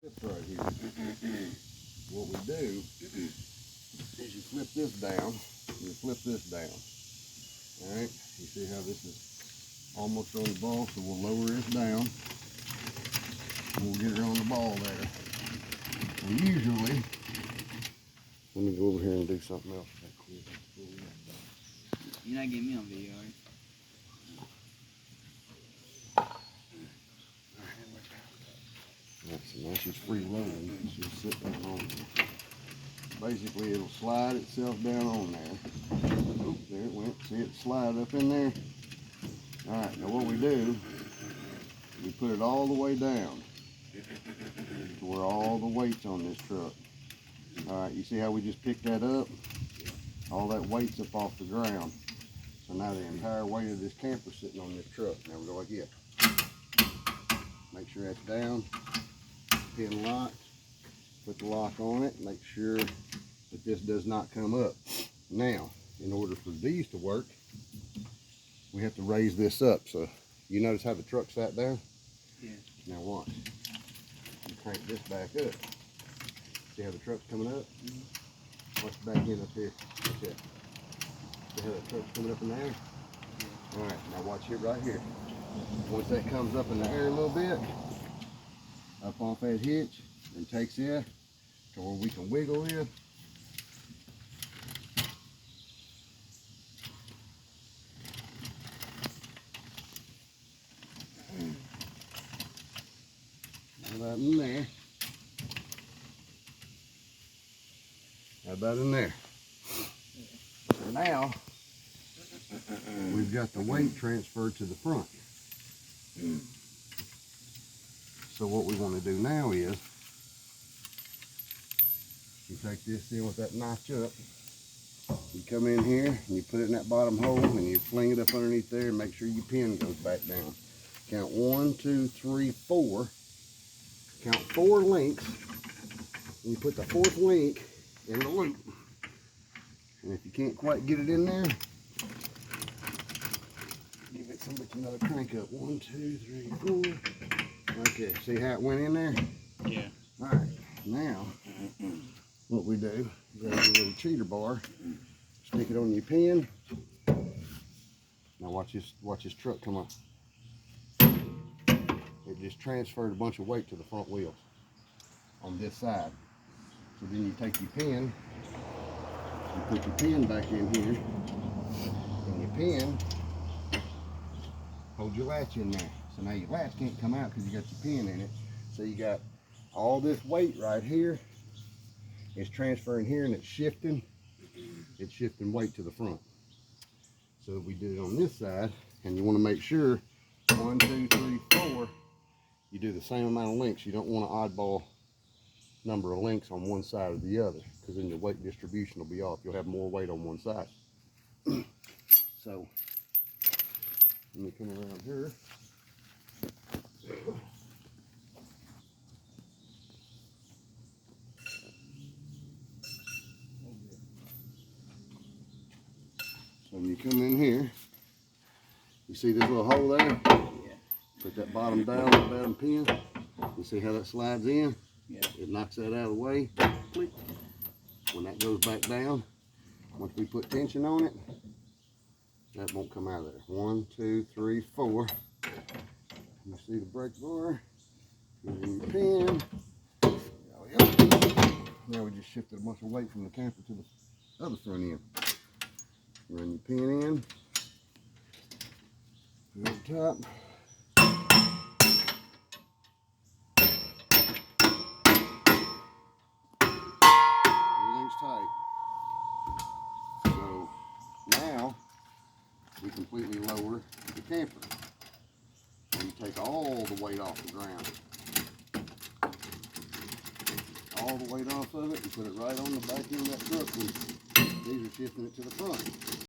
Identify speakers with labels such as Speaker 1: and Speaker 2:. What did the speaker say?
Speaker 1: Right here. What we do is you flip this down, you flip this down. Alright, you see how this is almost on the ball, so we'll lower this down. We'll get it on the ball there. And usually, let me go over here and do something else.
Speaker 2: You're not getting me on video, are you?
Speaker 1: So now she's freeloading. She'll sit down on there. Basically, it'll slide itself down on there. Oop, there it went. See it slide up in there? Alright, now what we do, we put it all the way down to where all the weight's on this truck. Alright, you see how we just picked that up? All that weight's up off the ground. So now the entire weight of this camper's sitting on this truck. Now we go like this. Make sure that's down. Pin locked. Put the lock on it. Make sure that this does not come up. Now, in order for these to work, we have to raise this up. So you notice how the truck sat down?
Speaker 2: Yeah.
Speaker 1: Now watch. You crank this back up. See how the truck's coming up?
Speaker 2: Mm-hmm.
Speaker 1: Watch the back end up here. Watch that. See how the truck's coming up in the air?
Speaker 2: Yeah.
Speaker 1: Alright, now watch it right here. Once that comes up in the air a little bit, up off that hitch, and takes it to where we can wiggle it. How about in there? How about in there? So now, we've got the weight transferred to the front. So what we want to do now is, you take this in with that notch up, you come in here and you put it in that bottom hole and you fling it up underneath there and make sure your pin goes back down. Count 1, 2, 3, 4. Count 4 links, and you put the 4th link in the loop. And if you can't quite get it in there, give it another crank up. 1, 2, 3, 4. Okay, see how it went in there?
Speaker 2: Yeah.
Speaker 1: Alright, now what we do, grab your little cheater bar, stick it on your pin. Now watch this truck come up. It just transferred a bunch of weight to the front wheels on this side. So then you take your pin, you put your pin back in here, and your pin hold your latch in there. So now your latch can't come out because you got your pin in it. So you got all this weight right here. It's transferring here and it's shifting. It's shifting weight to the front. So we did it on this side, and you want to make sure 1, 2, 3, 4. You do the same amount of links. You don't want an oddball number of links on one side or the other, because then your weight distribution will be off. You'll have more weight on one side. So let me come around here. So when you come in here, you see this little hole there?
Speaker 2: Yeah.
Speaker 1: Put that bottom down, that bottom pin. You see how that slides in?
Speaker 2: Yeah.
Speaker 1: It knocks that out of the way. Click. When that goes back down, once we put tension on it, that won't come out of there. 1, 2, 3, 4. You see the brake bar? Put in your pin. There we go. Now we just shifted a bunch of weight from the camper to the other front end. Run your pin in. Put it on top. Everything's tight. So now we completely lower the camper. And you take all the weight off the ground. All the weight off of it and put it right on the back end of that truck. And these are shifting it to the front.